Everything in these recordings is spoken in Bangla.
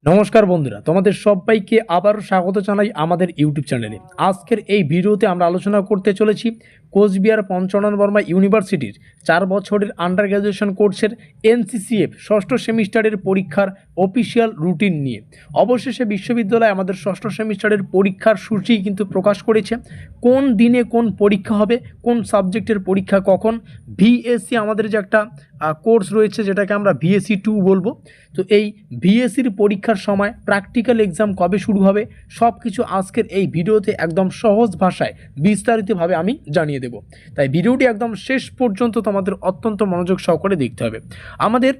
নমস্কার বন্ধুরা, তোমাদের সবাইকে আবারও স্বাগত জানাই আমাদের ইউটিউব চ্যানেলে। আজকের এই ভিডিওতে আমরা আলোচনা করতে চলেছি কোচবিহার পঞ্চানন বর্মা ইউনিভার্সিটির 4 বছরের আন্ডার গ্র্যাজুয়েশন কোর্সের এনসিসিএফ ষষ্ঠ সেমিস্টারের পরীক্ষার অফিসিয়াল রুটিন নিয়ে। অবশেষে বিশ্ববিদ্যালয় আমাদের ষষ্ঠ সেমিস্টারের পরীক্ষার সূচি কিন্তু প্রকাশ করেছে। কোন দিনে কোন পরীক্ষা হবে, কোন সাবজেক্টের পরীক্ষা কখন, ভিএসসি আমাদের যে একটা কোর্স রয়েছে যেটাকে আমরা ভিএসসি 2 বলবো, তো এই ভিএসসির পরীক্ষার সময় প্র্যাকটিক্যাল এক্সাম কবে শুরু হবে সব কিছু আজকের এই ভিডিওতে একদম সহজ ভাষায় বিস্তারিতভাবে আমি জানিয়ে দেব। তাই ভিডিওটি একদম শেষ পর্যন্ত তোমাদের অত্যন্ত মনোযোগ সহকারে দেখতে হবে। আমাদের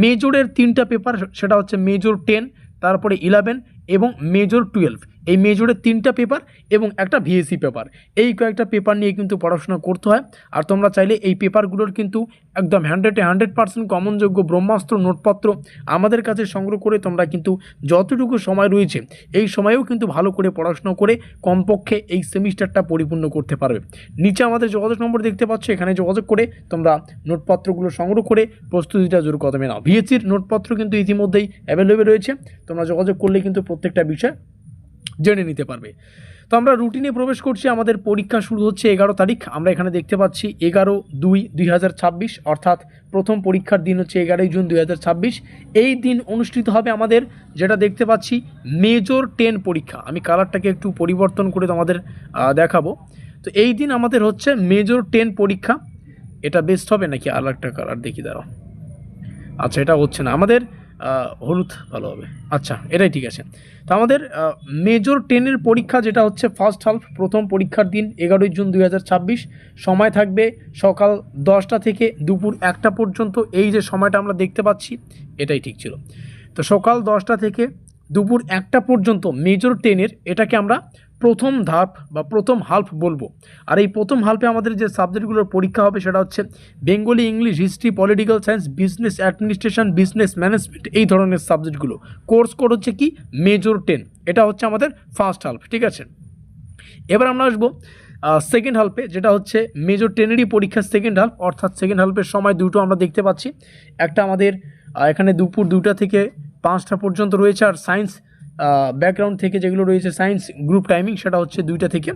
মেজরের 3টা পেপার, সেটা হচ্ছে মেজর 10, তারপরে 11 এবং মেজর 12। এই মেজরের 3টা পেপার এবং একটা ভিএসসি পেপার, এই কয়েকটা পেপার নিয়ে কিন্তু পড়াশোনা করতে হয়। আর তোমরা চাইলে এই পেপারগুলোর কিন্তু একদম 100% কমনযোগ্য ব্রহ্মাস্ত্র নোটপত্র আমাদের কাছে সংগ্রহ করে তোমরা কিন্তু যতটুকু সময় রয়েছে এই সময়েও কিন্তু ভালো করে পড়াশোনা করে কমপক্ষে এই সেমিস্টারটা পরিপূর্ণ করতে পারবে। নিচে আমাদের যোগাযোগ নম্বর দেখতে পাচ্ছ, এখানে যোগাযোগ করে তোমরা নোটপত্রগুলো সংগ্রহ করে প্রস্তুতিটা জোর কদমে নাও। ভিএসসির নোটপত্র কিন্তু ইতিমধ্যেই অ্যাভেলেবেল রয়েছে, তোমরা যোগাযোগ করলে কিন্তু প্রত্যেকটা বিষয় জেনে নিতে পারবে। তো আমরা রুটিনে প্রবেশ করছি। আমাদের পরীক্ষা শুরু হচ্ছে 11 তারিখ। আমরা এখানে দেখতে পাচ্ছি 11/2/2026, অর্থাৎ প্রথম পরীক্ষার দিন হচ্ছে 11 জুন 2026। এই দিন অনুষ্ঠিত হবে আমাদের, যেটা দেখতে পাচ্ছি, মেজর 10 পরীক্ষা। আমি কালারটাকে একটু পরিবর্তন করে তোমাদের দেখাবো। তো এই দিন আমাদের হচ্ছে মেজর 10 পরীক্ষা। এটা বেস্ট হবে নাকি আর একটা কালার দেখি, দাঁড়াও। আচ্ছা, এটা হচ্ছে না, আমাদের হলুদ ভালো হবে। আচ্ছা, এটাই ঠিক আছে। তো আমাদের মেজর 10-এর পরীক্ষা যেটা হচ্ছে ফার্স্ট হাফ, প্রথম পরীক্ষার দিন 11 জুন 2026। সময় থাকবে সকাল 10টা থেকে দুপুর 1টা পর্যন্ত। এই যে সময়টা আমরা দেখতে পাচ্ছি এটাই ঠিক ছিল। তো সকাল 10টা থেকে দুপুর 1টা পর্যন্ত মেজর 10-এর, এটাকে আমরা প্রথম ধাপ বা প্রথম হাল্ফ বলবো। আর এই প্রথম হাল্পে আমাদের যে সাবজেক্টগুলোর পরীক্ষা হবে সেটা হচ্ছে Bengali, English, history, political science, business administration, business management, এই ধরনের সাবজেক্টগুলো। কোর্স কোড হচ্ছে কি মেজর 10। এটা হচ্ছে আমাদের ফার্স্ট হাল্প, ঠিক আছে। এবার আমরা আসবো সেকেন্ড হাল্পে, যেটা হচ্ছে মেজর 10-এরই পরীক্ষার সেকেন্ড হাল্প, অর্থাৎ সেকেন্ড হাল্পের সময় দুটো আমরা দেখতে পাচ্ছি। একটা আমাদের এখানে দুপুর 2টা থেকে 5টা পর্যন্ত রয়েছে, আর সায়েন্স ব্যাকগ্রাউন্ড থেকে যেগুলো রয়েছে সায়েন্স গ্রুপ টাইমিং, সেটা হচ্ছে 2টা থেকে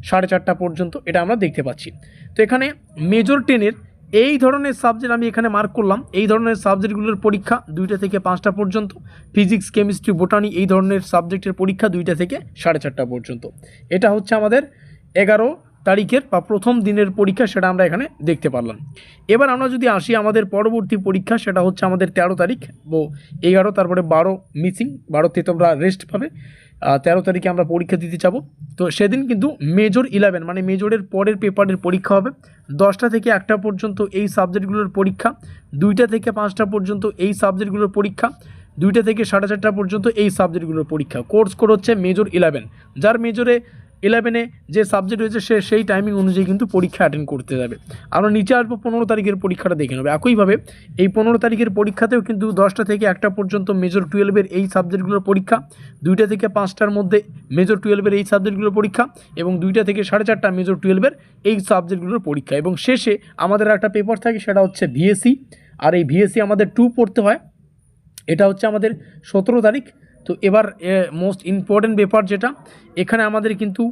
4:30 পর্যন্ত, এটা আমরা দেখতে পাচ্ছি। তো এখানে মেজর 10-এর এই ধরনের সাবজেক্ট আমি এখানে মার্ক করলাম। এই ধরনের সাবজেক্টগুলোর পরীক্ষা 2টা থেকে 5টা পর্যন্ত। ফিজিক্স, কেমিস্ট্রি, বোটানি, এই ধরনের সাবজেক্টের পরীক্ষা 2টা থেকে 4:30 পর্যন্ত। এটা হচ্ছে আমাদের 11 তারিখের বা প্রথম দিনের পরীক্ষা, সেটা আমরা এখানে দেখতে পারলাম। এবার আমরা যদি আসি আমাদের পরবর্তী পরীক্ষা, সেটা হচ্ছে আমাদের 13 তারিখ ও 11, তারপরে 12 মিসিং। 12তে তোমরা রেস্ট পাবে। 13 তারিখে আমরা পরীক্ষা দিতে যাব। তো সেদিন কিন্তু মেজর 11 মানে মেজরের পরের পেপারের পরীক্ষা হবে। 10টা থেকে 1টা পর্যন্ত এই সাবজেক্টগুলোর পরীক্ষা, 2টা থেকে 5টা পর্যন্ত এই সাবজেক্টগুলোর পরীক্ষা, 2টা থেকে 4:30 পর্যন্ত এই সাবজেক্টগুলোর পরীক্ষা। কোর্স কোড হচ্ছে মেজর 11। যার মেজরে 11-এ যে সাবজেক্ট রয়েছে সে সেই টাইমিং অনুযায়ী কিন্তু পরীক্ষা অ্যাটেন্ড করতে যাবে। আমরা নিচে আসবো 15 তারিখের পরীক্ষাটা দেখে নেবে। একইভাবে এই 15 তারিখের পরীক্ষাতেও কিন্তু 10টা থেকে 1টা পর্যন্ত মেজর 12-এর এই সাবজেক্টগুলোর পরীক্ষা, 2টা থেকে 5টার মধ্যে মেজর 12-এর এই সাবজেক্টগুলোর পরীক্ষা, এবং 2টা থেকে 4:30 মেজর 12-এর এই সাবজেক্টগুলোর পরীক্ষা। এবং শেষে আমাদের একটা পেপার থাকে, সেটা হচ্ছে ভিএসসি। আর এই ভিএসসি আমাদের 2 পড়তে হয়। এটা হচ্ছে আমাদের 17 তারিখ। তো এবার মোস্ট ইম্পর্টেন্ট ব্যাপার যেটা, এখানে আমাদের কিন্তু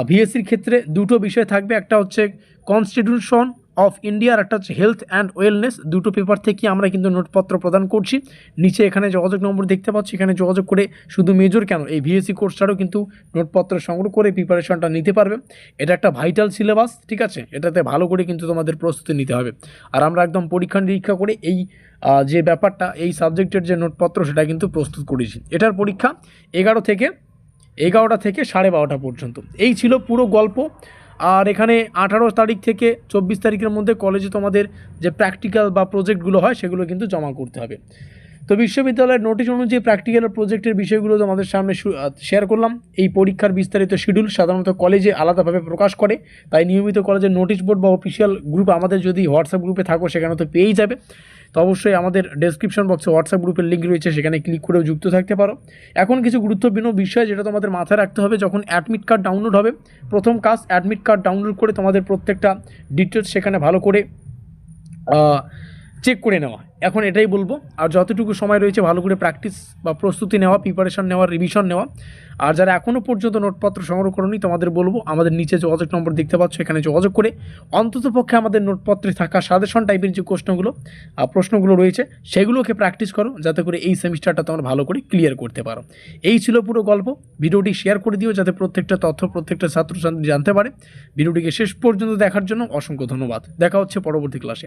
ভিএসসির ক্ষেত্রে দুটো বিষয় থাকবে। একটা হচ্ছে কনস্টিটিউশন অফ ইন্ডিয়া, আর একটা হচ্ছে হেলথ অ্যান্ড ওয়েলনেস। দুটো পেপার থেকে আমরা কিন্তু নোটপত্র প্রদান করছি। নিচে এখানে যোগাযোগ নম্বর দেখতে পাচ্ছি, এখানে যোগাযোগ করে শুধু মেজর কেন, এই ভিএসসি কোর্সটারও কিন্তু নোটপত্র সংগ্রহ করে প্রিপারেশনটা নিতে পারবে। এটা একটা ভাইটাল সিলেবাস, ঠিক আছে। এটাতে ভালো করে কিন্তু তোমাদের প্রস্তুতি নিতে হবে। আর আমরা একদম পরীক্ষা নিরীক্ষা করে এই যে ব্যাপারটা, এই সাবজেক্টের যে নোটপত্র সেটা কিন্তু প্রস্তুত করেছি। এটার পরীক্ষা 11টা থেকে 12:30 পর্যন্ত। এই ছিল পুরো গল্প। আর এখানে 18 তারিখ থেকে 24 তারিখের মধ্যে কলেজে তোমাদের যে প্র্যাকটিক্যাল বা প্রজেক্টগুলো হয় সেগুলো কিন্তু জমা করতে হবে। তো বিশ্ববিদ্যালয়ের নোটিশ অনুযায়ী প্র্যাকটিক্যাল প্রজেক্টের বিষয়গুলো তোমাদের সামনে শেয়ার করলাম। এই পরীক্ষার বিস্তারিত শিডিউল সাধারণত কলেজে আলাদাভাবে প্রকাশ করে, তাই নিয়মিত কলেজের নোটিশ বোর্ড বা অফিসিয়াল গ্রুপ, আমাদের যদি হোয়াটসঅ্যাপ গ্রুপে থাকো সেখানে তো পেয়েই যাবে। তো অবশ্যই আমাদের ডেসক্রিপশন বক্সে হোয়াটসঅ্যাপ গ্রুপের লিঙ্ক রয়েছে, সেখানে ক্লিক করেও যুক্ত থাকতে পারো। এখন কিছু গুরুত্বপূর্ণ বিষয় যেটা তোমাদের মাথায় রাখতে হবে, যখন অ্যাডমিট কার্ড ডাউনলোড হবে, প্রথম কাজ অ্যাডমিট কার্ড ডাউনলোড করে তোমাদের প্রত্যেকটা ডিটেলস সেখানে ভালো করে চেক করে নেওয়া। এখন এটাই বলবো, আর যতটুকু সময় রয়েছে ভালো করে প্র্যাকটিস বা প্রস্তুতি নেওয়া, প্রিপারেশন নেওয়া, রিভিশন নেওয়া। আর যারা এখনও পর্যন্ত নোটপত্র সংগ্রহ করোনি তোমাদের বলবো আমাদের নিচে যোগাযোগ নম্বর দেখতে পাচ্ছ, এখানে যোগাযোগ করে অন্ততপক্ষে আমাদের নোটপত্রে থাকা সাজেশন টাইপের যে প্রশ্নগুলো রয়েছে সেগুলোকে প্র্যাকটিস করো, যাতে করে এই সেমিস্টারটা তোমরা ভালো করে ক্লিয়ার করতে পারো। এই ছিল পুরো গল্প। ভিডিওটি শেয়ার করে দিও যাতে প্রত্যেকটা তথ্য প্রত্যেকটা ছাত্রছাত্রী জানতে পারে। ভিডিওটিকে শেষ পর্যন্ত দেখার জন্য অসংখ্য ধন্যবাদ। দেখা হচ্ছে পরবর্তী ক্লাসে।